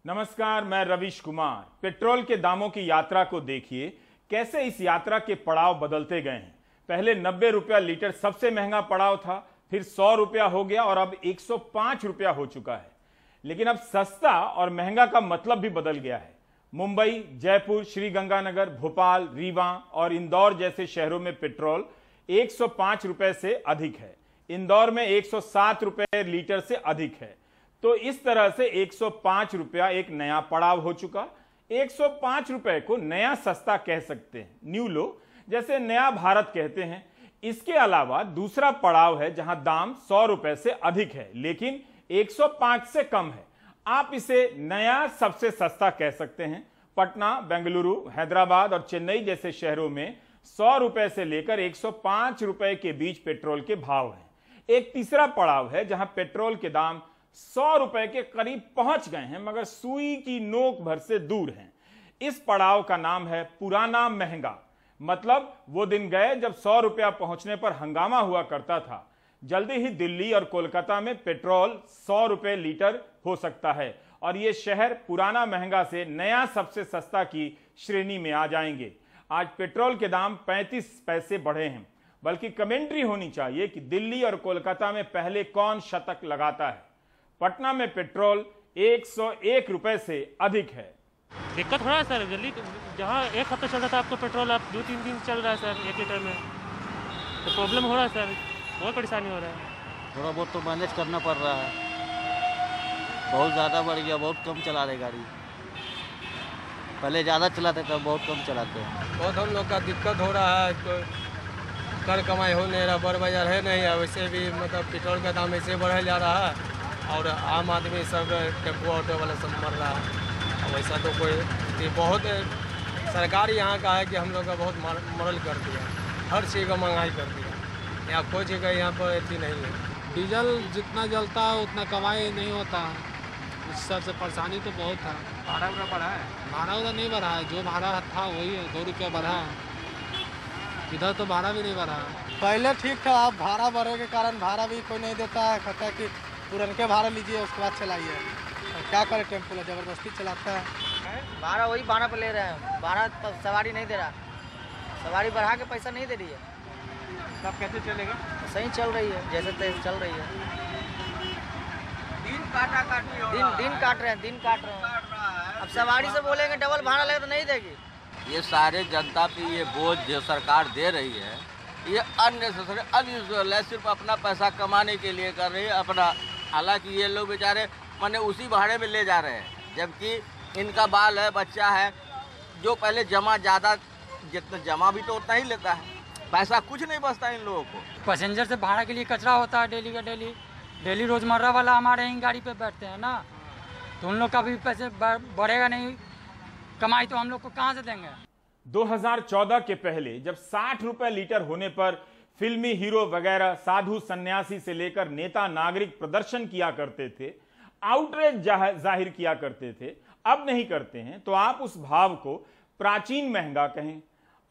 नमस्कार, मैं रविश कुमार। पेट्रोल के दामों की यात्रा को देखिए, कैसे इस यात्रा के पड़ाव बदलते गए हैं। पहले 90 रुपया लीटर सबसे महंगा पड़ाव था, फिर 100 रुपया हो गया और अब 105 रुपया हो चुका है। लेकिन अब सस्ता और महंगा का मतलब भी बदल गया है। मुंबई, जयपुर, श्रीगंगानगर, भोपाल, रीवा और इंदौर जैसे शहरों में पेट्रोल 105 रुपए से अधिक है। इंदौर में 107 रुपए लीटर से अधिक है। तो इस तरह से 105 रुपया एक नया पड़ाव हो चुका। 105 रुपए को नया सस्ता कह सकते हैं, न्यू लो, जैसे नया भारत कहते हैं। इसके अलावा दूसरा पड़ाव है जहां दाम 100 रुपए से अधिक है लेकिन 105 से कम है। आप इसे नया सबसे सस्ता कह सकते हैं। पटना, बेंगलुरु, हैदराबाद और चेन्नई जैसे शहरों में 100 रुपए से लेकर 105 रुपए के बीच पेट्रोल के भाव हैं। एक तीसरा पड़ाव है जहां पेट्रोल के दाम 100 रुपए के करीब पहुंच गए हैं मगर सुई की नोक भर से दूर हैं। इस पड़ाव का नाम है पुराना महंगा। मतलब वो दिन गए जब 100 रुपया पहुंचने पर हंगामा हुआ करता था। जल्दी ही दिल्ली और कोलकाता में पेट्रोल 100 रुपए लीटर हो सकता है और ये शहर पुराना महंगा से नया सबसे सस्ता की श्रेणी में आ जाएंगे। आज पेट्रोल के दाम 35 पैसे बढ़े हैं, बल्कि कमेंट्री होनी चाहिए कि दिल्ली और कोलकाता में पहले कौन शतक लगाता है। पटना में पेट्रोल 101 रुपए से अधिक है। दिक्कत हो रहा है सर, जल्दी जहाँ एक हफ्ता चल रहा था आपको पेट्रोल अब 2-3 दिन चल रहा है सर 1 लीटर में, तो प्रॉब्लम हो रहा है सर, बहुत परेशानी हो रहा है। थोड़ा बहुत तो मैनेज करना पड़ रहा है, बहुत ज़्यादा बढ़ गया, बहुत कम चला रहे गाड़ी। पहले ज़्यादा चलाते थे, बहुत कम चलाते हैं। बहुत हम लोग का दिक्कत हो रहा है, तो कर कमाई हो नहीं रहा, बड़ बाजार है नहीं है। वैसे भी मतलब पेट्रोल का दाम ऐसे बढ़ा जा रहा है और आम आदमी सब टेम्पो ऑटो वाला सब मर रहा है। वैसा तो कोई बहुत सरकार यहाँ का है कि हम लोग का बहुत मरल कर दिया, हर चीज़ का महंगाई कर दिया। यहाँ कोई जगह यहाँ पर इतनी नहीं है। डीजल जितना जलता है उतना कमाई नहीं होता है, इस सबसे परेशानी तो बहुत है। भाड़ा उड़ा बढ़ा है? भाड़ा उड़ा नहीं बढ़ा है, जो भाड़ा था वही है, 2 रुपया बढ़ा है। इधर तो भाड़ा भी नहीं बढ़ा है। पहले ठीक था, अब भाड़ा बढ़े के कारण भाड़ा भी कोई नहीं देता है। कहता है कि पुरनके भाड़ा लीजिए उसके बाद चलाइए। क्या करे, टेम्पो जबरदस्ती चलाता है। भाड़ा वही भाड़ा पर ले रहे हैं, भाड़ा सवारी नहीं दे रहा, सवारी बढ़ा के पैसा नहीं दे रही है। सब कैसे चलेगा? सही चल रही है, जैसे तैसे चल रही है। दिन काट रहे हैं। अब सवारी से बोलेंगे डबल भाड़ा लगे तो नहीं देगी। ये सारे जनता पे ये बोझ जो सरकार दे रही है, ये अननेसेसरी अनयूजुअल है, सिर्फ अपना पैसा कमाने के लिए कर रही है अपना। हालांकि ये लोग बेचारे माने उसी भाड़े में ले जा रहे हैं, जबकि इनका बाल है, बच्चा है, जो पहले जमा ज़्यादा, जितना जमा भी तो उतना ही लेता है, पैसा कुछ नहीं बचता इन लोगों को। पैसेंजर से भाड़ा के लिए कचरा होता है डेली का डेली रोजमर्रा वाला हमारे ही गाड़ी पे बैठते हैं ना, तो उन लोग का भी पैसे बढ़ेगा नहीं, कमाई तो हम लोग को कहाँ से देंगे। 2014 के पहले जब 60 रुपए लीटर होने पर फिल्मी हीरो वगैरह, साधु सन्यासी से लेकर नेता नागरिक प्रदर्शन किया करते थे, आउटरेज जाहिर किया करते थे, अब नहीं करते हैं, तो आप उस भाव को प्राचीन महंगा कहें।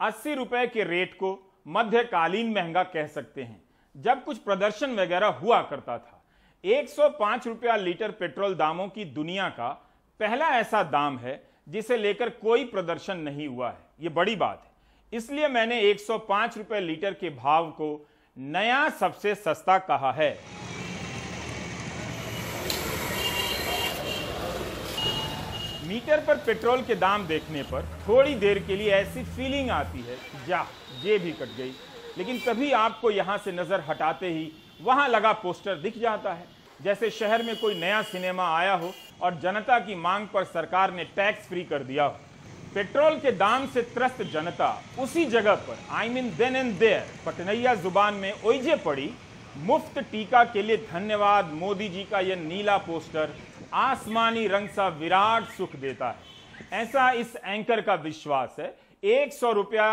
80 रुपए के रेट को मध्यकालीन महंगा कह सकते हैं, जब कुछ प्रदर्शन वगैरह हुआ करता था। 105 रुपया लीटर पेट्रोल दामों की दुनिया का पहला ऐसा दाम है जिसे लेकर कोई प्रदर्शन नहीं हुआ है। यह बड़ी बात है, इसलिए मैंने 105 रुपए लीटर के भाव को नया सबसे सस्ता कहा है। मीटर पर पेट्रोल के दाम देखने पर थोड़ी देर के लिए ऐसी फीलिंग आती है कि जा जेब भी कट गई, लेकिन तभी आपको यहां से नजर हटाते ही वहां लगा पोस्टर दिख जाता है, जैसे शहर में कोई नया सिनेमा आया हो और जनता की मांग पर सरकार ने टैक्स फ्री कर दिया हो। पेट्रोल के दाम से त्रस्त जनता उसी जगह पर, I mean then and there, पटनैया जुबान में ओइजे पड़ी। मुफ्त टीका के लिए धन्यवाद मोदी जी का यह नीला पोस्टर आसमानी रंग सा विराट सुख देता है, ऐसा इस एंकर का विश्वास है। 100 रुपया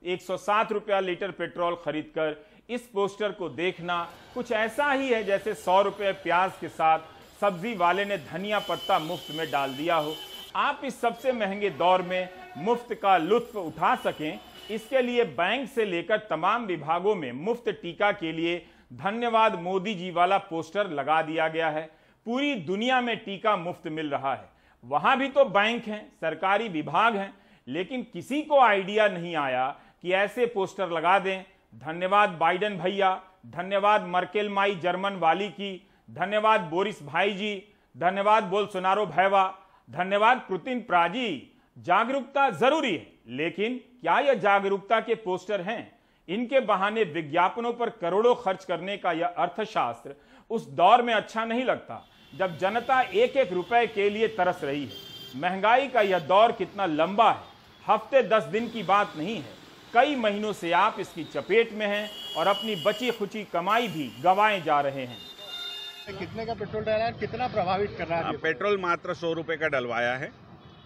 107 रुपया लीटर पेट्रोल खरीदकर इस पोस्टर को देखना कुछ ऐसा ही है जैसे 100 रुपये प्याज के साथ सब्जी वाले ने धनिया पत्ता मुफ्त में डाल दिया हो। आप इस सबसे महंगे दौर में मुफ्त का लुत्फ उठा सकें, इसके लिए बैंक से लेकर तमाम विभागों में मुफ्त टीका के लिए धन्यवाद मोदी जी वाला पोस्टर लगा दिया गया है। पूरी दुनिया में टीका मुफ्त मिल रहा है। वहां भी तो बैंक हैं, सरकारी विभाग हैं, लेकिन किसी को आइडिया नहीं आया कि ऐसे पोस्टर लगा दें, धन्यवाद बाइडेन भैया, धन्यवाद मर्केल माई जर्मन वाली की, धन्यवाद बोरिस भाई जी, धन्यवाद बोल्सोनारो भैया, धन्यवाद पुतिन प्राजी। जागरूकता जरूरी है, लेकिन क्या यह जागरूकता के पोस्टर हैं? इनके बहाने विज्ञापनों पर करोड़ों खर्च करने का यह अर्थशास्त्र उस दौर में अच्छा नहीं लगता जब जनता एक एक रुपए के लिए तरस रही है। महंगाई का यह दौर कितना लंबा है, हफ्ते 10 दिन की बात नहीं है, कई महीनों से आप इसकी चपेट में हैं और अपनी बची खुची कमाई भी गंवाए जा रहे हैं। कितने का पेट्रोल डाला है, कितना प्रभावित कर रहा है? पेट्रोल मात्र 100 रुपये का डलवाया है,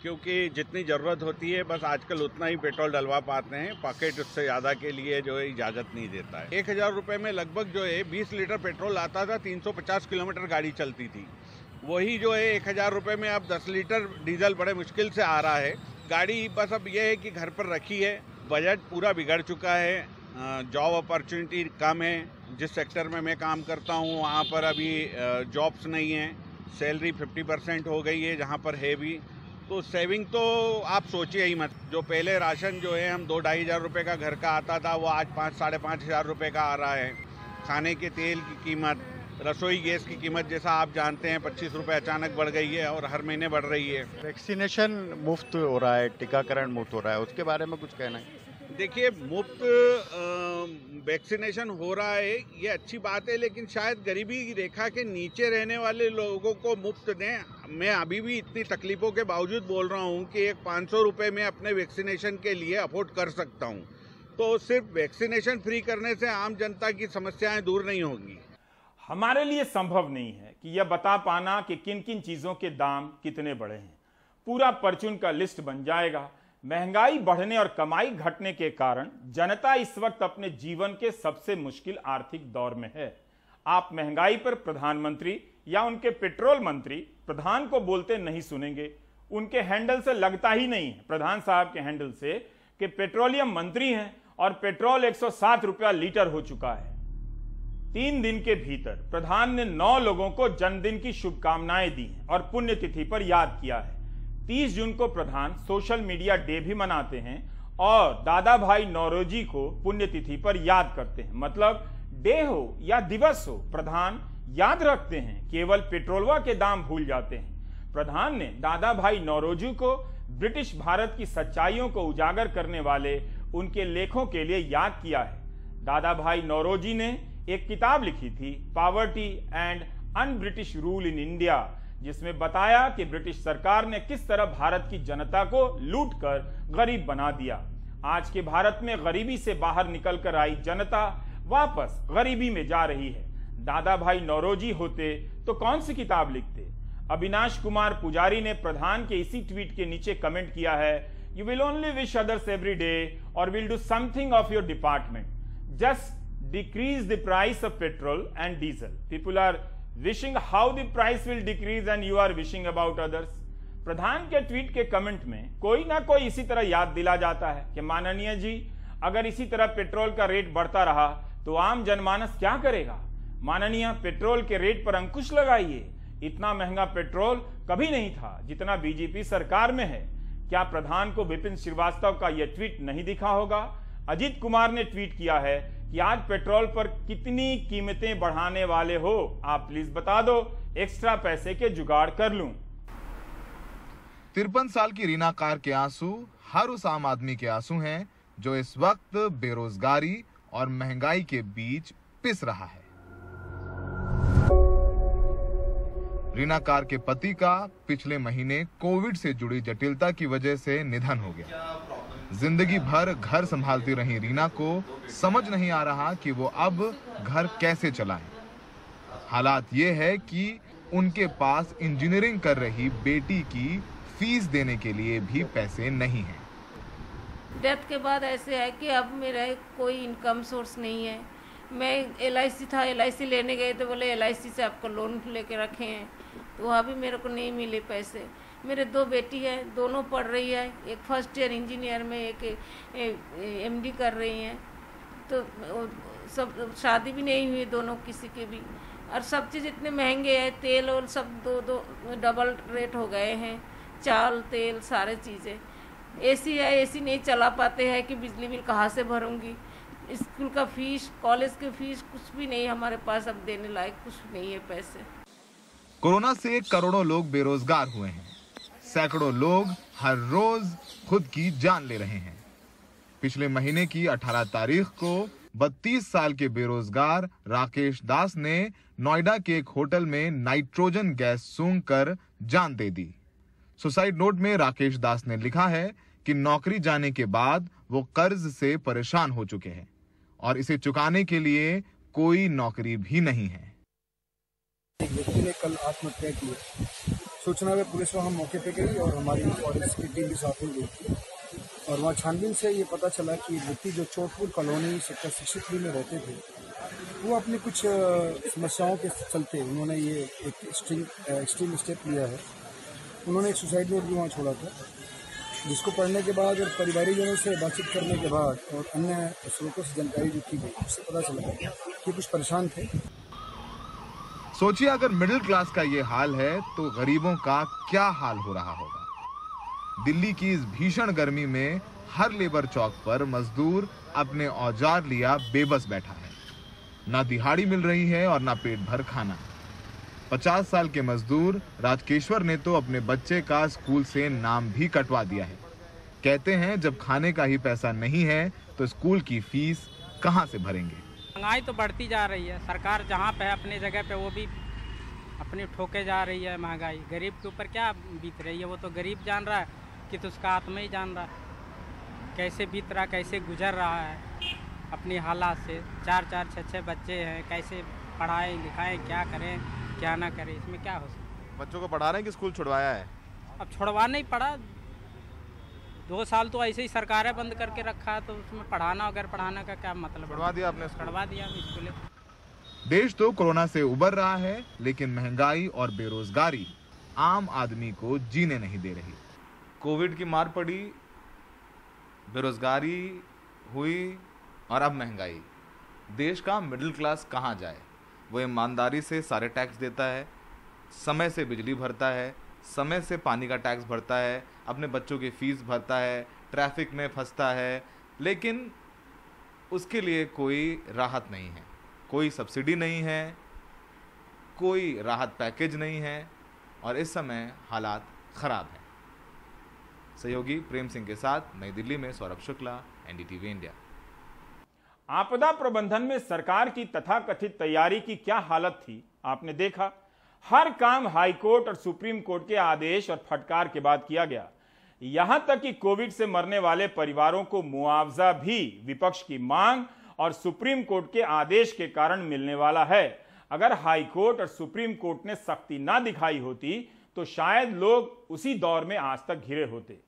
क्योंकि जितनी ज़रूरत होती है बस आजकल उतना ही पेट्रोल डलवा पाते हैं। पॉकेट उससे ज़्यादा के लिए जो है इजाज़त नहीं देता है। 1000 रुपये में लगभग जो है 20 लीटर पेट्रोल आता था, 350 किलोमीटर गाड़ी चलती थी। वही जो है 1000 रुपये में अब 10 लीटर डीजल बड़े मुश्किल से आ रहा है। गाड़ी बस अब यह है कि घर पर रखी है, बजट पूरा बिगड़ चुका है, जॉब अपॉर्चुनिटी कम है। जिस सेक्टर में मैं काम करता हूँ वहाँ पर अभी जॉब्स नहीं हैं, सैलरी 50% हो गई है जहाँ पर है भी। तो सेविंग तो आप सोचिए ही मत। जो पहले राशन जो है हम 2-2.5 हज़ार रुपये का घर का आता था, वो आज 5-5.5 हज़ार रुपये का आ रहा है। खाने के तेल की कीमत, रसोई गैस की कीमत जैसा आप जानते हैं 25 रुपये अचानक बढ़ गई है और हर महीने बढ़ रही है। वैक्सीनेशन मुफ्त हो रहा है, टीकाकरण मुफ्त हो रहा है, उसके बारे में कुछ कहना है? देखिए, मुफ्त वैक्सीनेशन हो रहा है, ये अच्छी बात है, लेकिन शायद गरीबी रेखा के नीचे रहने वाले लोगों को मुफ्त दें। मैं अभी भी इतनी तकलीफों के बावजूद बोल रहा हूँ कि एक 500 रुपये में अपने वैक्सीनेशन के लिए अफोर्ड कर सकता हूँ। तो सिर्फ वैक्सीनेशन फ्री करने से आम जनता की समस्याएं दूर नहीं होंगी। हमारे लिए संभव नहीं है कि यह बता पाना कि किन किन चीजों के दाम कितने बढ़े हैं। पूरा परचून का लिस्ट बन जाएगा। महंगाई बढ़ने और कमाई घटने के कारण जनता इस वक्त अपने जीवन के सबसे मुश्किल आर्थिक दौर में है। आप महंगाई पर प्रधानमंत्री या उनके पेट्रोल मंत्री प्रधान को बोलते नहीं सुनेंगे। उनके हैंडल से लगता ही नहीं है, प्रधान साहब के हैंडल से, कि पेट्रोलियम मंत्री हैं और पेट्रोल 107 रुपया लीटर हो चुका है। 3 दिन के भीतर प्रधान ने 9 लोगों को जन्मदिन की शुभकामनाएं दी हैं और पुण्यतिथि पर याद किया है। 30 जून को प्रधान सोशल मीडिया डे भी मनाते हैं और दादा भाई नौरोजी को पुण्यतिथि पर याद करते हैं। मतलब डे हो या दिवस हो, प्रधान याद रखते हैं, केवल पेट्रोलवा के दाम भूल जाते हैं। प्रधान ने दादा भाई नौरोजी को ब्रिटिश भारत की सच्चाइयों को उजागर करने वाले उनके लेखों के लिए याद किया है। दादा भाई नौरोजी ने एक किताब लिखी थी, poverty and un British rule in India, जिसमें बताया कि ब्रिटिश सरकार ने किस तरह भारत की जनता को लूटकर गरीब बना दिया। आज के भारत में गरीबी से बाहर निकलकर आई जनता वापस गरीबी में जा रही है। दादा भाई नौरोजी होते तो कौन सी किताब लिखते। अविनाश कुमार पुजारी ने प्रधान के इसी ट्वीट के नीचे कमेंट किया है, you will only wish others every day और will do something of your department, just decrease the price of petrol and diesel. People are wishing how the price will decrease and you are wishing about others. प्रधान के tweet के comment में कोई ना कोई इसी तरह याद दिला जाता है कि माननीय जी, अगर इसी तरह पेट्रोल का रेट बढ़ता रहा तो आम जनमानस क्या करेगा। माननीय, पेट्रोल के रेट पर अंकुश लगाइए। इतना महंगा पेट्रोल कभी नहीं था जितना बीजेपी सरकार में है। क्या प्रधान को विपिन श्रीवास्तव का यह ट्वीट नहीं दिखा होगा। अजीत कुमार ने ट्वीट किया है कि आज पेट्रोल पर कितनी कीमतें बढ़ाने वाले हो, आप प्लीज बता दो, एक्स्ट्रा पैसे के जुगाड़ कर लूं। 53 साल की रीना कार के आंसू हर उस आम आदमी के आंसू हैं जो इस वक्त बेरोजगारी और महंगाई के बीच पिस रहा है। रीना कार के पति का पिछले महीने कोविड से जुड़ी जटिलता की वजह से निधन हो गया। जिंदगी भर घर संभालती रही रीना को समझ नहीं आ रहा कि वो अब घर कैसे चलाएं। हालात ये है कि उनके पास इंजीनियरिंग कर रही बेटी की फीस देने के लिए भी पैसे नहीं हैं। डेथ के बाद ऐसे है कि अब मेरा कोई इनकम सोर्स नहीं है। मैं LIC था, LIC लेने गए तो बोले LIC से आपको लोन लेके रखे हैं, तो वहाँ भी मेरे को नहीं मिले पैसे। मेरे 2 बेटी है, दोनों पढ़ रही है, एक फर्स्ट ईयर इंजीनियर में, एक MD कर रही हैं। तो सब शादी भी नहीं हुई दोनों किसी के भी, और सब चीज़ इतने महंगे हैं, तेल और सब दो डबल रेट हो गए हैं। चाल तेल सारे चीज़ें। एसी है, एसी नहीं चला पाते हैं कि बिजली बिल कहाँ से भरूंगी। स्कूल का फीस, कॉलेज की फीस कुछ भी नहीं हमारे पास, अब देने लायक कुछ नहीं है पैसे। कोरोना से करोड़ों लोग बेरोजगार हुए हैं। सैकड़ों लोग हर रोज खुद की जान ले रहे हैं। पिछले महीने की 18 तारीख को 32 साल के बेरोजगार राकेश दास ने नोएडा के एक होटल में नाइट्रोजन गैस सूंघकर जान दे दी। सुसाइड नोट में राकेश दास ने लिखा है कि नौकरी जाने के बाद वो कर्ज से परेशान हो चुके हैं और इसे चुकाने के लिए कोई नौकरी भी नहीं है। एक व्यक्ति ने कल आत्महत्या की। सूचना पे पुलिस वहाँ मौके पे गई और हमारी फॉरेंसिक की टीम भी साथ में गई थी और वहाँ छानबीन से ये पता चला कि व्यक्ति जो चोटपुर कॉलोनी सेक्टर 63 में रहते थे, वो अपनी कुछ समस्याओं के चलते उन्होंने ये एक एक्सट्रीम स्टेप लिया है। उन्होंने एक सुसाइड नोट भी वहाँ छोड़ा था, जिसको पढ़ने के बाद और परिवारीजनों से बातचीत करने के बाद और अन्य स्रोतों से जानकारी जो की गई, उससे पता चला कि कुछ परेशान थे। सोचिए, अगर मिडिल क्लास का ये हाल है तो गरीबों का क्या हाल हो रहा होगा। दिल्ली की इस भीषण गर्मी में हर लेबर चौक पर मजदूर अपने औजार लिया बेबस बैठा है। ना दिहाड़ी मिल रही है और ना पेट भर खाना। 50 साल के मजदूर राजकेश्वर ने तो अपने बच्चे का स्कूल से नाम भी कटवा दिया है। कहते हैं जब खाने का ही पैसा नहीं है तो स्कूल की फीस कहां से भरेंगे। महंगाई तो बढ़ती जा रही है। सरकार जहाँ पे है अपनी जगह पे वो भी अपनी ठोके जा रही है। महंगाई गरीब के ऊपर क्या बीत रही है, वो तो गरीब जान रहा है कि तो उसका आत्मा ही जान रहा है कैसे बीत रहा, कैसे गुजर रहा है अपनी हालात से। 4-4, 6-6 बच्चे हैं, कैसे पढ़ाएं लिखाएं, क्या करें क्या ना करें, इसमें क्या हो सकता। बच्चों को पढ़ा रहे हैं कि स्कूल छुड़वाया है? अब छुड़वा नहीं पड़ा, 2 साल तो ऐसे ही सरकारें बंद करके रखा है, तो उसमें पढ़ाना अगर पढ़ाने का क्या मतलब। छुड़वा दिया आपने? छुड़वा दिया स्कूल। देश तो कोरोना से उबर रहा है, लेकिन महंगाई और बेरोजगारी आम आदमी को जीने नहीं दे रही। कोविड की मार पड़ी, बेरोजगारी हुई और अब महंगाई। देश का मिडिल क्लास कहाँ जाए? वो ईमानदारी से सारे टैक्स देता है, समय से बिजली भरता है, समय से पानी का टैक्स भरता है, अपने बच्चों की फीस भरता है, ट्रैफिक में फंसता है, लेकिन उसके लिए कोई राहत नहीं है, कोई सब्सिडी नहीं है, कोई राहत पैकेज नहीं है और इस समय हालात ख़राब हैं। सहयोगी प्रेम सिंह के साथ नई दिल्ली में सौरभ शुक्ला, एनडीटीवी इंडिया। आपदा प्रबंधन में सरकार की तथाकथित तैयारी की क्या हालत थी आपने देखा। हर काम हाईकोर्ट और सुप्रीम कोर्ट के आदेश और फटकार के बाद किया गया। यहां तक कि कोविड से मरने वाले परिवारों को मुआवजा भी विपक्ष की मांग और सुप्रीम कोर्ट के आदेश के कारण मिलने वाला है। अगर हाईकोर्ट और सुप्रीम कोर्ट ने सख्ती ना दिखाई होती तो शायद लोग उसी दौर में आज तक घिरे होते।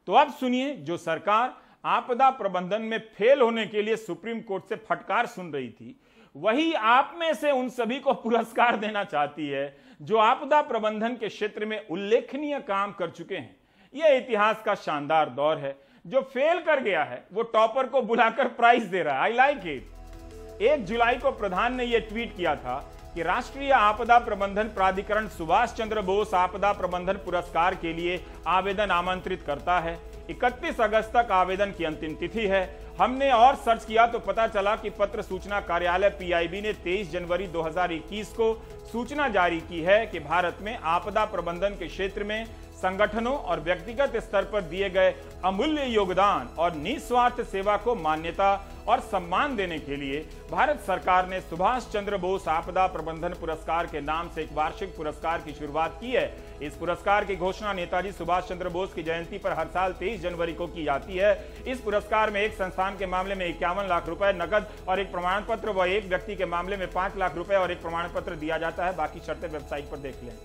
तो अब सुनिए, जो सरकार आपदा प्रबंधन में फेल होने के लिए सुप्रीम कोर्ट से फटकार सुन रही थी, वही आप में से उन सभी को पुरस्कार देना चाहती है जो आपदा प्रबंधन के क्षेत्र में उल्लेखनीय काम कर चुके हैं। यह इतिहास का शानदार दौर है। जो फेल कर गया है वो टॉपर को बुलाकर प्राइज दे रहा है। I like it. 1 जुलाई को प्रधान ने यह ट्वीट किया था कि राष्ट्रीय आपदा प्रबंधन प्राधिकरण सुभाष चंद्र बोस आपदा प्रबंधन पुरस्कार के लिए आवेदन आमंत्रित करता है। 31 अगस्त तक आवेदन की अंतिम तिथि है। हमने और सर्च किया तो पता चला कि पत्र सूचना कार्यालय पीआईबी ने 23 जनवरी 2021 को सूचना जारी की है कि भारत में आपदा प्रबंधन के क्षेत्र में संगठनों और व्यक्तिगत स्तर पर दिए गए अमूल्य योगदान और निस्वार्थ सेवा को मान्यता और सम्मान देने के लिए भारत सरकार ने सुभाष चंद्र बोस आपदा प्रबंधन पुरस्कार के नाम से एक वार्षिक पुरस्कार की शुरुआत की है। इस पुरस्कार की घोषणा नेताजी सुभाष चंद्र बोस की जयंती पर हर साल 23 जनवरी को की जाती है। इस पुरस्कार में एक संस्थान के मामले में 51 लाख रुपए नकद और एक प्रमाण पत्र व एक व्यक्ति के मामले में 5 लाख रुपए और एक प्रमाण पत्र दिया जाता है। बाकी शर्तें वेबसाइट पर देख लें।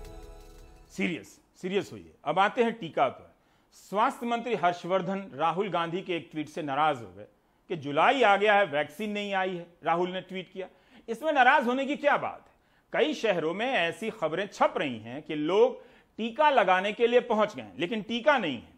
सीरियस होइए। अब आते हैं टीका पर। स्वास्थ्य मंत्री हर्षवर्धन राहुल गांधी के एक ट्वीट से नाराज हो गए कि जुलाई आ गया है, वैक्सीन नहीं आई है। राहुल ने ट्वीट किया। इसमें नाराज होने की क्या बात है? कई शहरों में ऐसी खबरें छप रही हैं कि लोग टीका लगाने के लिए पहुंच गए, लेकिन टीका नहीं है।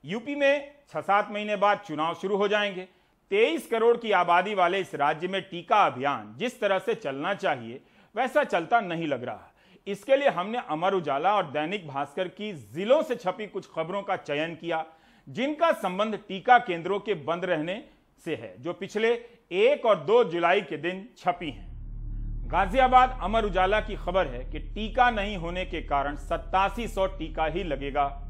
यूपी में 6-7 महीने बाद चुनाव शुरू हो जाएंगे। 23 करोड़ की आबादी वाले इस राज्य में टीका अभियान जिस तरह से चलना चाहिए वैसा चलता नहीं लग रहा। इसके लिए हमने अमर उजाला और दैनिक भास्कर की जिलों से छपी कुछ खबरों का चयन किया जिनका संबंध टीका केंद्रों के बंद रहने से है, जो पिछले 1 और 2 जुलाई के दिन छपी हैं। गाजियाबाद अमर उजाला की खबर है कि टीका नहीं होने के कारण 8700 टीका ही लगेगा।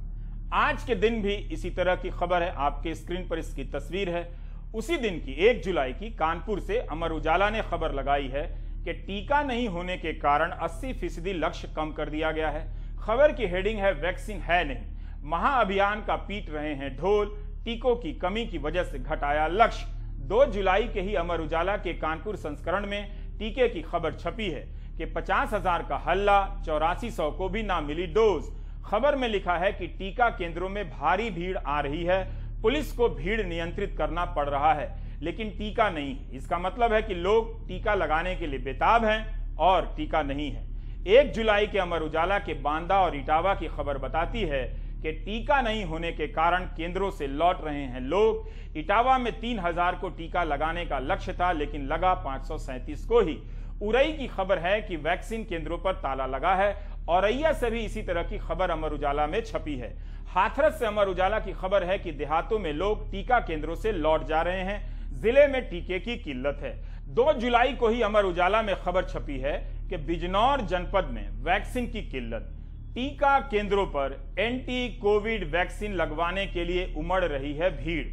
आज के दिन भी इसी तरह की खबर है, आपके स्क्रीन पर इसकी तस्वीर है। उसी दिन की 1 जुलाई की कानपुर से अमर उजाला ने खबर लगाई है कि टीका नहीं होने के कारण 80% लक्ष्य कम कर दिया गया है। खबर की हेडिंग है वैक्सीन है नहीं, महाअभियान का पीट रहे हैं ढोल, टीकों की कमी की वजह से घटाया लक्ष्य। 2 जुलाई के ही अमर उजाला के कानपुर संस्करण में टीके की खबर छपी है कि 50,000 का हल्ला, 8400 को भी ना मिली डोज। खबर में लिखा है कि टीका केंद्रों में भारी भीड़ आ रही है, पुलिस को भीड़ नियंत्रित करना पड़ रहा है, लेकिन टीका नहीं। इसका मतलब है कि लोग टीका लगाने के लिए बेताब हैं और टीका नहीं है। 1 जुलाई के अमर उजाला के बांदा और इटावा की खबर बताती है कि टीका नहीं होने के कारण केंद्रों से लौट रहे हैं लोग। इटावा में 3000 को टीका लगाने का लक्ष्य था, लेकिन लगा 537 को ही। उरई की खबर है कि वैक्सीन केंद्रों पर ताला लगा है। औरैया से भी इसी तरह की खबर अमर उजाला में छपी है। हाथरस से अमर उजाला की खबर है कि देहातों में लोग टीका केंद्रों से लौट जा रहे हैं, जिले में टीके की किल्लत है। 2 जुलाई को ही अमर उजाला में खबर छपी है कि बिजनौर जनपद में वैक्सीन की किल्लत, टीका केंद्रों पर एंटी कोविड वैक्सीन लगवाने के लिए उमड़ रही है भीड़।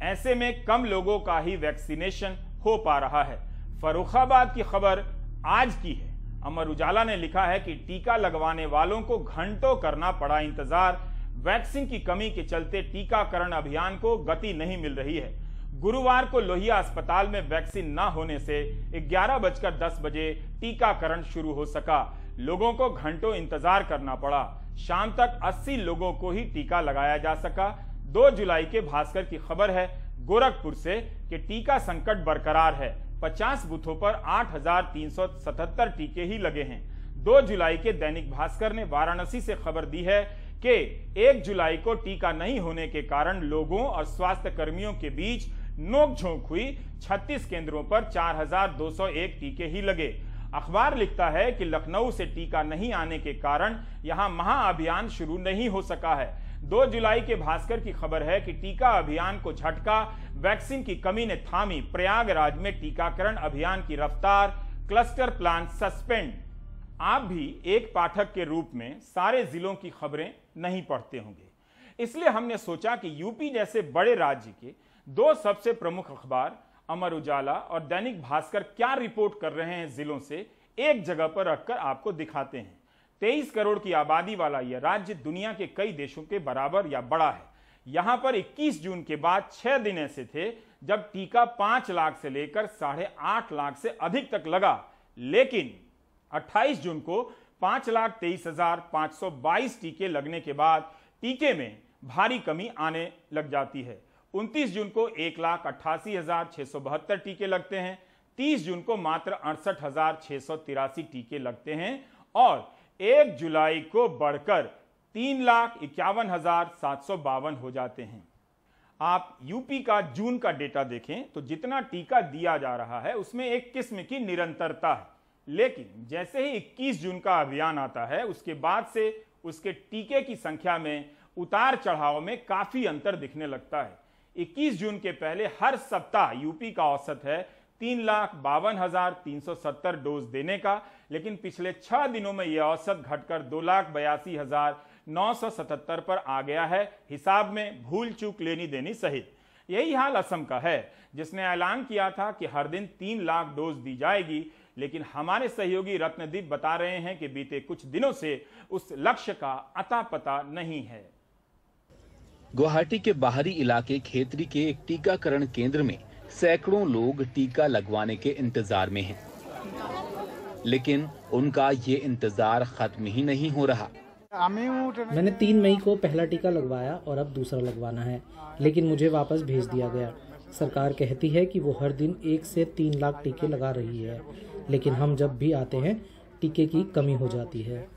ऐसे में कम लोगों का ही वैक्सीनेशन हो पा रहा है। फर्रुखाबाद की खबर आज की है। अमर उजाला ने लिखा है कि टीका लगवाने वालों को घंटों करना पड़ा इंतजार। वैक्सीन की कमी के चलते टीकाकरण अभियान को गति नहीं मिल रही है। गुरुवार को लोहिया अस्पताल में वैक्सीन न होने से 11:10 बजे टीकाकरण शुरू हो सका। लोगों को घंटों इंतजार करना पड़ा। शाम तक 80 लोगों को ही टीका लगाया जा सका। 2 जुलाई के भास्कर की खबर है गोरखपुर से कि टीका संकट बरकरार है। 50 बूथों पर 8,377 टीके ही लगे हैं। 2 जुलाई के दैनिक भास्कर ने वाराणसी से खबर दी है कि 1 जुलाई को टीका नहीं होने के कारण लोगों और स्वास्थ्य कर्मियों के बीच नोकझोंक हुई। 36 केंद्रों पर 4,201 टीके ही लगे। अखबार लिखता है कि लखनऊ से टीका नहीं आने के कारण यहां महाअभियान शुरू नहीं हो सका है। 2 जुलाई के भास्कर की खबर है कि टीका अभियान को झटका, वैक्सीन की कमी ने थामी प्रयागराज में टीकाकरण अभियान की रफ्तार, क्लस्टर प्लान सस्पेंड। आप भी एक पाठक के रूप में सारे जिलों की खबरें नहीं पढ़ते होंगे, इसलिए हमने सोचा कि यूपी जैसे बड़े राज्य के 2 सबसे प्रमुख अखबार अमर उजाला और दैनिक भास्कर क्या रिपोर्ट कर रहे हैं जिलों से एक जगह पर रखकर आपको दिखाते हैं। 23 करोड़ की आबादी वाला यह राज्य दुनिया के कई देशों के बराबर या बड़ा है। यहां पर 21 जून के बाद 6 दिन ऐसे थे जब टीका 5 लाख से लेकर 8.5 लाख से अधिक तक लगा, लेकिन 28 जून को 5,23,522 टीके लगने के बाद टीके में भारी कमी आने लग जाती है। 29 जून को 1,88,672 टीके लगते हैं। 30 जून को मात्र 68,683 टीके लगते हैं और 1 जुलाई को बढ़कर 3,51,752 हो जाते हैं। आप यूपी का जून का डेटा देखें तो जितना टीका दिया जा रहा है उसमें एक किस्म की निरंतरता है, लेकिन जैसे ही 21 जून का अभियान आता है उसके बाद से उसके टीके की संख्या में उतार चढ़ाव में काफी अंतर दिखने लगता है। 21 जून के पहले हर सप्ताह यूपी का औसत है 3,52,370 डोज देने का, लेकिन पिछले 6 दिनों में यह औसत घटकर 2,82,977 पर आ गया है, हिसाब में भूल चूक लेनी देनी सहित। यही हाल असम का है, जिसने ऐलान किया था कि हर दिन 3 लाख डोज दी जाएगी, लेकिन हमारे सहयोगी रत्नदीप बता रहे हैं कि बीते कुछ दिनों से उस लक्ष्य का अता पता नहीं है। गुवाहाटी के बाहरी इलाके खेतरी के एक टीकाकरण केंद्र में सैकड़ों लोग टीका लगवाने के इंतजार में हैं, लेकिन उनका ये इंतजार खत्म ही नहीं हो रहा। मैंने 3 मई को पहला टीका लगवाया और अब दूसरा लगवाना है, लेकिन मुझे वापस भेज दिया गया। सरकार कहती है कि वो हर दिन 1 से 3 लाख टीके लगा रही है, लेकिन हम जब भी आते हैं टीके की कमी हो जाती है।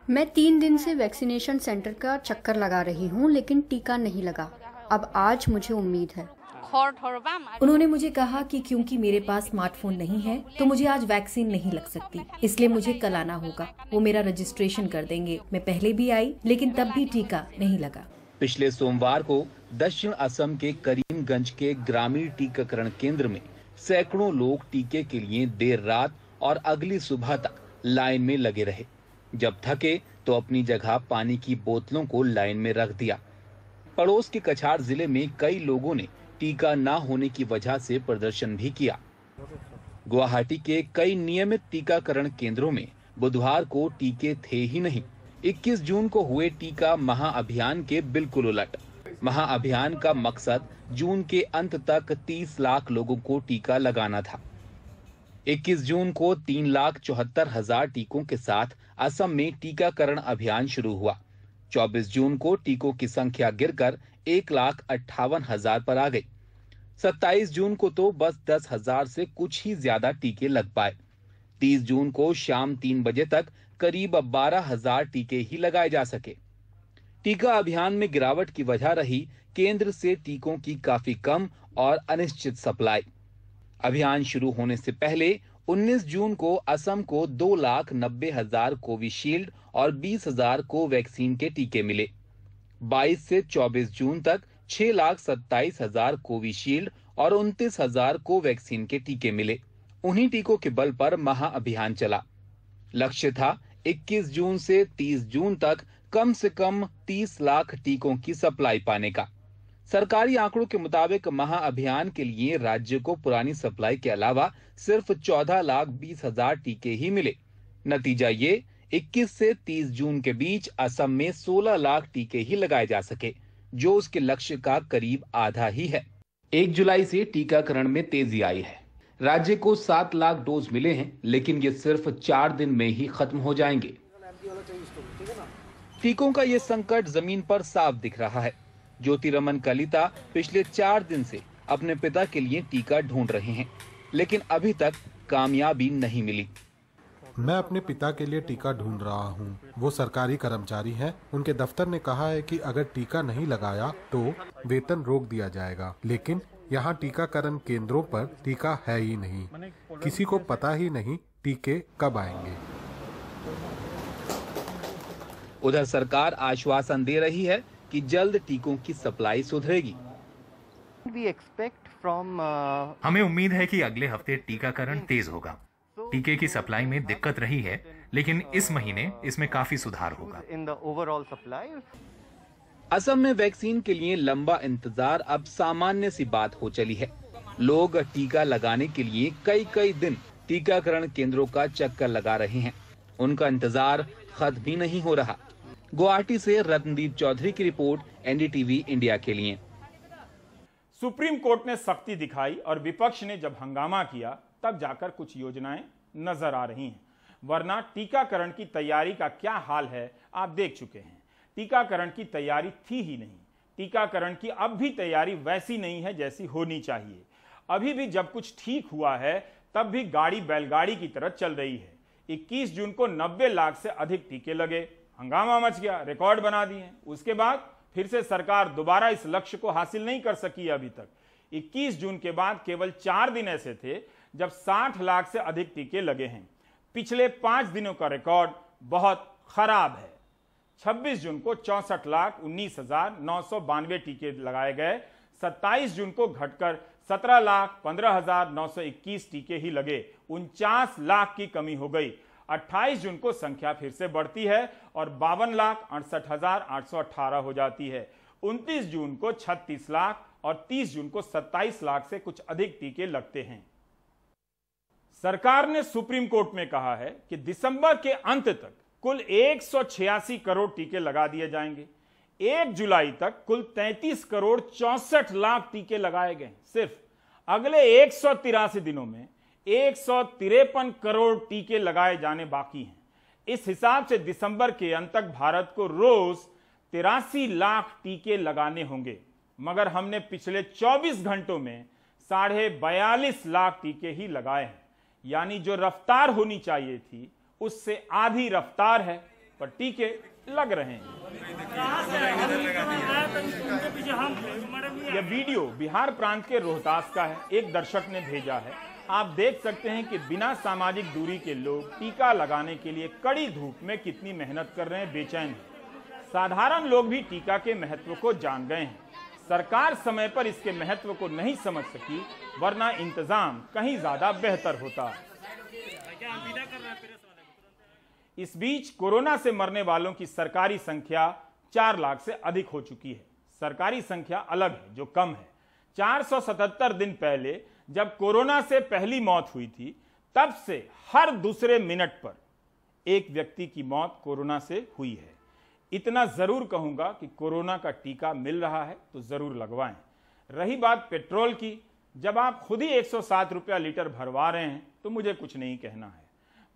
मैं 3 दिन से वैक्सीनेशन सेंटर का चक्कर लगा रही हूँ, लेकिन टीका नहीं लगा। अब आज मुझे उम्मीद है। उन्होंने मुझे कहा कि क्योंकि मेरे पास स्मार्टफोन नहीं है तो मुझे आज वैक्सीन नहीं लग सकती, इसलिए मुझे कल आना होगा। वो मेरा रजिस्ट्रेशन कर देंगे। मैं पहले भी आई लेकिन तब भी टीका नहीं लगा। पिछले सोमवार को दक्षिण असम के करीमगंज के ग्रामीण टीकाकरण केंद्र में सैकड़ों लोग टीके के लिए देर रात और अगली सुबह तक लाइन में लगे रहे। जब थके तो अपनी जगह पानी की बोतलों को लाइन में रख दिया। पड़ोस के कछार जिले में कई लोगों ने टीका न होने की वजह से प्रदर्शन भी किया। गुवाहाटी के कई नियमित टीकाकरण केंद्रों में बुधवार को टीके थे ही नहीं। 21 जून को हुए टीका महाअभियान के बिल्कुल उलट। महाअभियान का मकसद जून के अंत तक 30 लाख लोगों को टीका लगाना था। 21 जून को 3,74,000 टीकों के साथ असम में टीकाकरण अभियान शुरू हुआ। 24 जून को टीकों की संख्या गिरकर 1,58,000 पर आ गई। 27 जून को तो बस 10,000 से कुछ ही ज्यादा टीके लग पाए। 30 जून को शाम 3 बजे तक करीब 12,000 टीके ही लगाए जा सके। टीका अभियान में गिरावट की वजह रही केंद्र से टीकों की काफी कम और अनिश्चित सप्लाई। अभियान शुरू होने से पहले 19 जून को असम को 2,90,000 कोविशील्ड और 20,000 कोवैक्सीन के टीके मिले। 22 से 24 जून तक 6,27,000 कोविशील्ड और 29,000 कोवैक्सीन के टीके मिले। उन्हीं टीकों के बल पर महाअभियान चला। लक्ष्य था 21 जून से 30 जून तक कम से कम 30 लाख टीकों की सप्लाई पाने का। सरकारी आंकड़ों के मुताबिक महाअभियान के लिए राज्य को पुरानी सप्लाई के अलावा सिर्फ 14,20,000 टीके ही मिले। नतीजा ये 21 से 30 जून के बीच असम में 16 लाख टीके ही लगाए जा सके, जो उसके लक्ष्य का करीब आधा ही है। 1 जुलाई से टीकाकरण में तेजी आई है। राज्य को 7 लाख डोज मिले हैं, लेकिन ये सिर्फ 4 दिन में ही खत्म हो जाएंगे। टीकों का ये संकट जमीन पर साफ दिख रहा है। ज्योतिरमन कलिता पिछले 4 दिन से अपने पिता के लिए टीका ढूंढ रहे हैं, लेकिन अभी तक कामयाबी नहीं मिली। मैं अपने पिता के लिए टीका ढूंढ रहा हूँ। वो सरकारी कर्मचारी हैं। उनके दफ्तर ने कहा है कि अगर टीका नहीं लगाया तो वेतन रोक दिया जाएगा, लेकिन यहाँ टीकाकरण केंद्रों पर टीका है ही नहीं। किसी को पता ही नहीं टीके कब आएंगे। उधर सरकार आश्वासन दे रही है कि जल्द टीकों की सप्लाई सुधरेगी। हमें उम्मीद है कि अगले हफ्ते टीकाकरण तेज होगा। टीके की सप्लाई में दिक्कत रही है, लेकिन इस महीने इसमें काफी सुधार होगा। असम में वैक्सीन के लिए लंबा इंतजार अब सामान्य सी बात हो चली है। लोग टीका लगाने के लिए कई दिन टीकाकरण केंद्रों का चक्कर लगा रहे हैं। उनका इंतजार खत्म भी नहीं हो रहा। गुवाहाटी से रत्नदीप चौधरी की रिपोर्ट, एनडीटीवी इंडिया के लिए। सुप्रीम कोर्ट ने सख्ती दिखाई और विपक्ष ने जब हंगामा किया तब जाकर कुछ योजनाएं नजर आ रही हैं, वरना टीकाकरण की तैयारी का क्या हाल है आप देख चुके हैं। टीकाकरण की तैयारी थी ही नहीं। टीकाकरण की अब भी तैयारी वैसी नहीं है जैसी होनी चाहिए। अभी भी जब कुछ ठीक हुआ है तब भी गाड़ी बैलगाड़ी की तरह चल रही है। 21 जून को 90 लाख से अधिक टीके लगे, हंगामा मच गया, रिकॉर्ड बना दिए। उसके बाद फिर से सरकार दोबारा इस लक्ष्य को हासिल नहीं कर सकी अभी तक। 21 जून के बाद केवल 4 दिन ऐसे थे जब 60 लाख से अधिक टीके लगे हैं। पिछले 5 दिनों का रिकॉर्ड बहुत खराब है। 26 जून को 64,19,992 टीके लगाए गए। 27 जून को घटकर 17,15,921 टीके ही लगे। 49 लाख की कमी हो गई। 28 जून को संख्या फिर से बढ़ती है और 52,68,818 हो जाती है। 29 जून को 36 लाख और 30 जून को 27 लाख से कुछ अधिक टीके लगते हैं। सरकार ने सुप्रीम कोर्ट में कहा है कि दिसंबर के अंत तक कुल 186 करोड़ टीके लगा दिए जाएंगे। 1 जुलाई तक कुल 33 करोड़ 64 लाख टीके लगाए गए। सिर्फ अगले 183 दिनों में 153 करोड़ टीके लगाए जाने बाकी हैं। इस हिसाब से दिसंबर के अंत तक भारत को रोज 83 लाख टीके लगाने होंगे, मगर हमने पिछले 24 घंटों में 42.5 लाख टीके ही लगाए हैं। यानी जो रफ्तार होनी चाहिए थी उससे आधी रफ्तार है, पर टीके लग रहे हैं। यह वीडियो बिहार प्रांत के रोहतास का है। एक दर्शक ने भेजा है। आप देख सकते हैं कि बिना सामाजिक दूरी के लोग टीका लगाने के लिए कड़ी धूप में कितनी मेहनत कर रहे हैं, बेचैन हैं। साधारण लोग भी टीका के महत्व को जान गए हैं। सरकार समय पर इसके महत्व को नहीं समझ सकी, वरना इंतजाम कहीं ज्यादा बेहतर होता। इस बीच कोरोना से मरने वालों की सरकारी संख्या 4 लाख से अधिक हो चुकी है। सरकारी संख्या अलग है जो कम है। 477 दिन पहले जब कोरोना से पहली मौत हुई थी, तब से हर दूसरे मिनट पर एक व्यक्ति की मौत कोरोना से हुई है। इतना जरूर कहूंगा कि कोरोना का टीका मिल रहा है तो जरूर लगवाएं। रही बात पेट्रोल की, जब आप खुद ही 107 रुपया लीटर भरवा रहे हैं तो मुझे कुछ नहीं कहना है।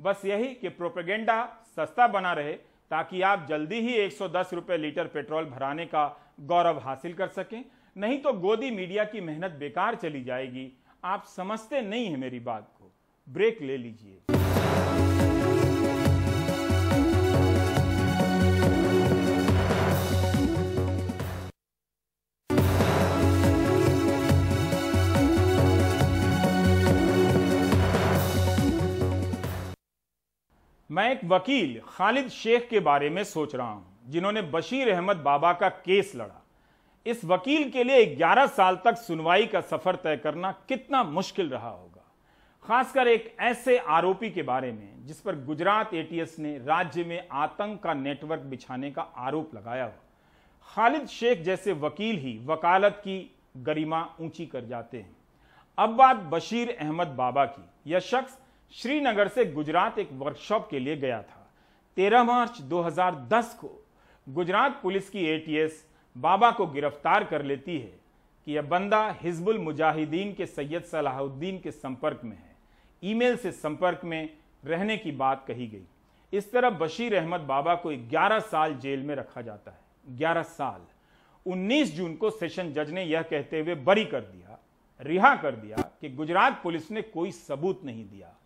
बस यही कि प्रोपेगेंडा सस्ता बना रहे ताकि आप जल्दी ही 110 रुपये लीटर पेट्रोल भराने का गौरव हासिल कर सकें। नहीं तो गोदी मीडिया की मेहनत बेकार चली जाएगी। आप समझते नहीं हैं मेरी बात को। ब्रेक ले लीजिए। मैं एक वकील खालिद शेख के बारे में सोच रहा हूं, जिन्होंने बशीर अहमद बाबा का केस लड़ा। इस वकील के लिए 11 साल तक सुनवाई का सफर तय करना कितना मुश्किल रहा होगा, खासकर एक ऐसे आरोपी के बारे में जिस पर गुजरात एटीएस ने राज्य में आतंक का नेटवर्क बिछाने का आरोप लगाया हो। खालिद शेख जैसे वकील ही वकालत की गरिमा ऊंची कर जाते हैं। अब बात बशीर अहमद बाबा की। यह शख्स श्रीनगर से गुजरात एक वर्कशॉप के लिए गया था। 13 मार्च 2010 को गुजरात पुलिस की एटीएस बाबा को गिरफ्तार कर लेती है कि यह बंदा हिजबुल मुजाहिदीन के सैयद सलाहुद्दीन के संपर्क में है। ईमेल से संपर्क में रहने की बात कही गई। इस तरह बशीर अहमद बाबा को 11 साल जेल में रखा जाता है। 11 साल। 19 जून को सेशन जज ने यह कहते हुए बरी कर दिया, रिहा कर दिया कि गुजरात पुलिस ने कोई सबूत नहीं दिया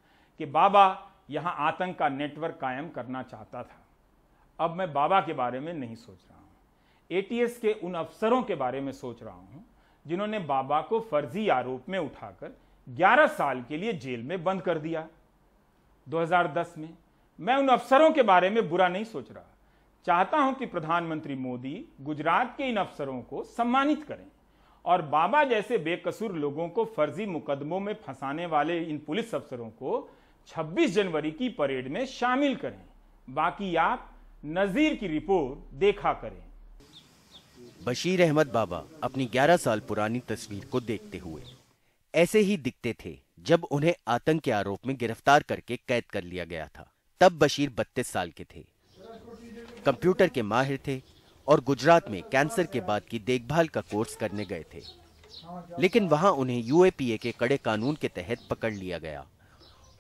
कि बाबा यहां आतंक का नेटवर्क कायम करना चाहता था। अब मैं बाबा के बारे में नहीं सोच रहा हूं, एटीएस के उन अफसरों के बारे में सोच रहा हूं जिन्होंने बाबा को फर्जी आरोप में उठाकर 11 साल के लिए जेल में बंद कर दिया 2010 में। मैं उन अफसरों के बारे में बुरा नहीं सोच रहा। चाहता हूं कि प्रधानमंत्री मोदी गुजरात के इन अफसरों को सम्मानित करें और बाबा जैसे बेकसूर लोगों को फर्जी मुकदमों में फंसाने वाले इन पुलिस अफसरों को 26 जनवरी की परेड में शामिल करें। बाकी आप नजीर की रिपोर्ट देखा करें। बशीर अहमद बाबा अपनी 11 साल पुरानी तस्वीर को देखते हुए ऐसे ही दिखते थे जब उन्हें आतंक के आरोप में गिरफ्तार करके कैद कर लिया गया था। तब बशीर 32 साल के थे, कंप्यूटर के माहिर थे और गुजरात में कैंसर के बाद की देखभाल का कोर्स करने गए थे। लेकिन वहां उन्हें यूएपीए के कड़े कानून के तहत पकड़ लिया गया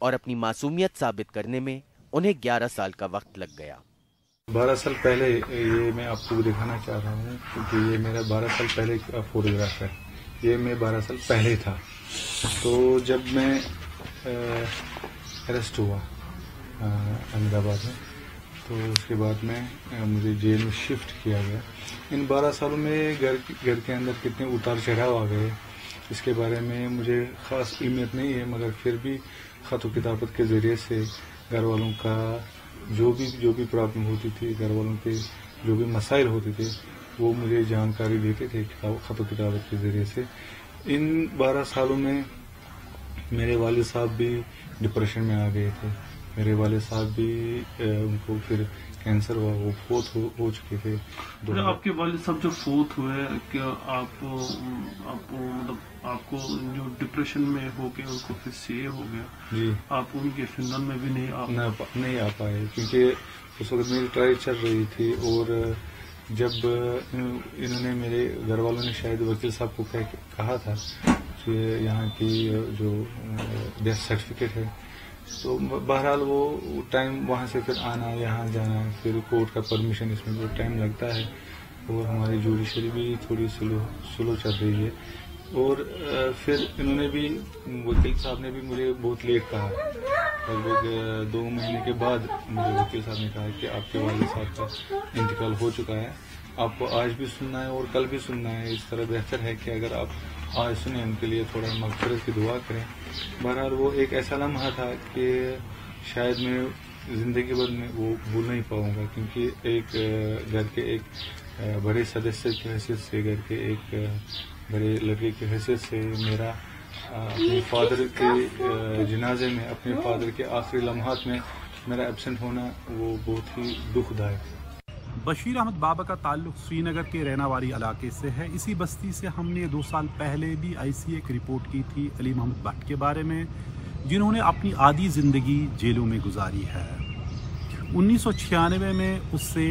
और अपनी मासूमियत साबित करने में उन्हें 11 साल का वक्त लग गया। 12 साल पहले ये मैं आपको दिखाना चाह रहा हूँ क्योंकि ये मेरा 12 साल पहले का फोटोग्राफ है। ये मैं 12 साल पहले था। तो जब मैं अरेस्ट हुआ अहमदाबाद में, तो उसके बाद में मुझे जेल में शिफ्ट किया गया। इन 12 सालों में घर के अंदर कितने उतार चढ़ाव आ गए इसके बारे में मुझे ख़ास इल्मियत नहीं है, मगर फिर भी ख़त किताबत के ज़रिए से घर वालों का जो भी प्रॉब्लम होती थी, घर वालों के जो भी मसाइल होते थे, वो मुझे जानकारी देते थे ख़त किताबत के ज़रिए से। इन 12 सालों में मेरे वालिद साहब भी डिप्रेशन में आ गए थे। मेरे वाले साहब भी उनको फिर कैंसर हुआ, वो फोत हो चुके थे। आपके वाले साहब जो फोत हुए, क्या आपको मतलब आपको जो डिप्रेशन में हो गए उनको फिर से हो गया जी, आप उनके फिनल में भी नहीं आ पाए क्योंकि उस वक्त मेरी ट्रायल चल रही थी। और जब इन्होंने मेरे घर वालों ने शायद वकील साहब को कहा था कि यहाँ की जो डेथ सर्टिफिकेट है, तो बहरहाल वो टाइम वहाँ से फिर आना यहाँ जाना, फिर कोर्ट का परमिशन, इसमें जो टाइम लगता है। और हमारी जुडिशरी भी थोड़ी स्लो चल रही है। और फिर इन्होंने भी, वकील साहब ने भी मुझे बहुत लेट कहा। लगभग 2 महीने के बाद मुझे वकील साहब ने कहा कि आपके वालिद साहब का इंतकाल हो चुका है, आपको आज भी सुनना है और कल भी सुनना है। इस तरह बेहतर है कि अगर आप आज सुने, उनके लिए थोड़ा मग़फ़िरत की दुआ करें। बहरहाल वो एक ऐसा लम्हा था कि शायद मैं ज़िंदगी भर में वो भूल नहीं पाऊँगा, क्योंकि एक घर के एक बड़े सदस्य की हैसियत से, घर के एक बड़े लड़के की हैसियत से मेरा अपने फादर के जनाजे में, अपने फादर के आखिरी लम्हात में मेरा एब्सेंट होना वो बहुत ही दुखदायक। बशीर अहमद बाबा का ताल्लुक श्रीनगर के रैनावारी इलाके से है। इसी बस्ती से हमने 2 साल पहले भी ऐसी एक रिपोर्ट की थी अली मोहम्मद भट्ट के बारे में, जिन्होंने अपनी आधी ज़िंदगी जेलों में गुजारी है। 1996 में उससे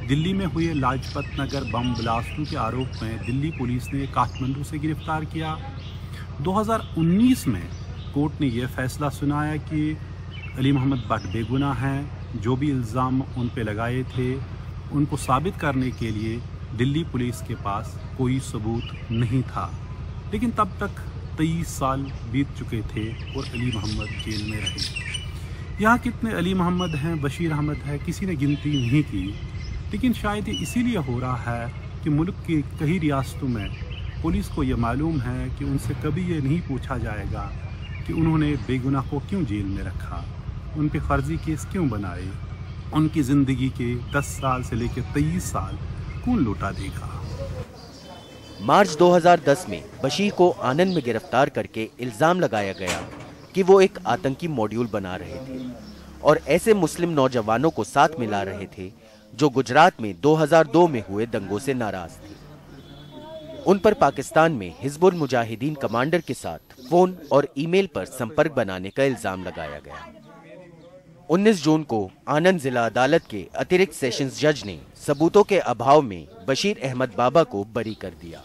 दिल्ली में हुए लाजपत नगर बम ब्लास्टों के आरोप में दिल्ली पुलिस ने काठमांडू से गिरफ्तार किया। 2019 में कोर्ट ने यह फैसला सुनाया कि अली मोहम्मद भट्ट बेगुनाह हैं। जो भी इल्ज़ाम उन पे लगाए थे उनको साबित करने के लिए दिल्ली पुलिस के पास कोई सबूत नहीं था। लेकिन तब तक 23 साल बीत चुके थे और अली मोहम्मद जेल में रहे। यहाँ कितने अली मोहम्मद हैं, बशीर अहमद है, किसी ने गिनती नहीं की। लेकिन शायद ये इसीलिए हो रहा है कि मुल्क की कई रियासतों में पुलिस को ये मालूम है कि उनसे कभी ये नहीं पूछा जाएगा कि उन्होंने बेगुनाह को क्यों जेल में रखा, उन पे फर्जी केस क्यों बनाए, उनकी ज़िंदगी के 10 साल से लेकर 23 साल कौन लौटा देगा। मार्च 2010 में बशीर को आनंद में गिरफ्तार करके इल्ज़ाम लगाया गया कि वो एक आतंकी मॉड्यूल बना रहे थे और ऐसे मुस्लिम नौजवानों को साथ मिला रहे थे जो गुजरात में 2002 में हुए दंगों से नाराज थे। उन पर पाकिस्तान में हिजबुल मुजाहिदीन कमांडर के साथ फोन और ईमेल पर संपर्क बनाने का इल्जाम लगाया गया। 19 जून को आनंद जिला अदालत के अतिरिक्त सेशंस जज ने सबूतों के अभाव में बशीर अहमद बाबा को बरी कर दिया।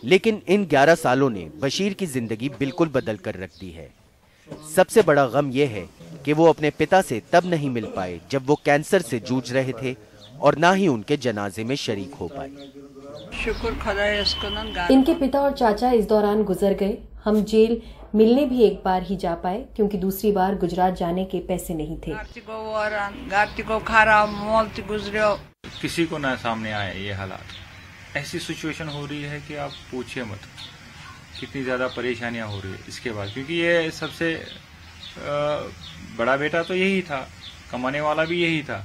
लेकिन इन 11 सालों ने बशीर की जिंदगी बिल्कुल बदल कर रख दी है। सबसे बड़ा गम यह है कि वो अपने पिता से तब नहीं मिल पाए जब वो कैंसर से जूझ रहे थे और ना ही उनके जनाजे में शरीक हो पाए। इनके पिता और चाचा इस दौरान गुजर गए। हम जेल मिलने भी एक बार ही जा पाए क्योंकि दूसरी बार गुजरात जाने के पैसे नहीं थे। किसी को ना सामने आए ये हालात। ऐसी सिचुएशन हो रही है कि आप पूछिए मत कितनी ज़्यादा परेशानियां हो रही है इसके बाद, क्योंकि ये सबसे बड़ा बेटा तो यही था, कमाने वाला भी यही था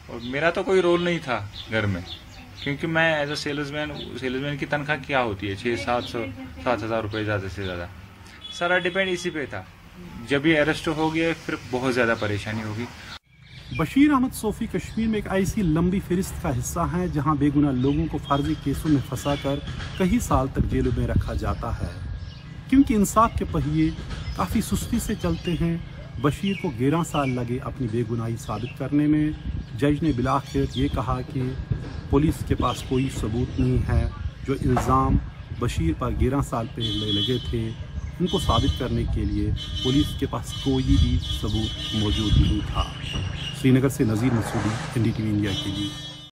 और मेरा तो कोई रोल नहीं था घर में, क्योंकि मैं एज अ सेल्समैन की तनख्वाह क्या होती है 600-700 रुपये ज़्यादा से ज़्यादा, सारा डिपेंड इसी पे था। जब ये अरेस्ट हो गया फिर बहुत ज़्यादा परेशानी होगी। बशीर अहमद सोफी कश्मीर में एक ऐसी लंबी फहरिस्त का हिस्सा है जहां बेगुनाह लोगों को फर्जी केसों में फंसाकर कई साल तक जेलों में रखा जाता है, क्योंकि इंसाफ के पहिए काफ़ी सुस्ती से चलते हैं। बशीर को 11 साल लगे अपनी बेगुनाही साबित करने में। जज ने बिलाखिर ये कहा कि पुलिस के पास कोई सबूत नहीं है। जो इल्ज़ाम बशीर पर 11 साल पहले लगे थे उनको साबित करने के लिए पुलिस के पास कोई भी सबूत मौजूद नहीं था। श्रीनगर से नज़ीर मसूदी, NDTV इंडिया के लिए।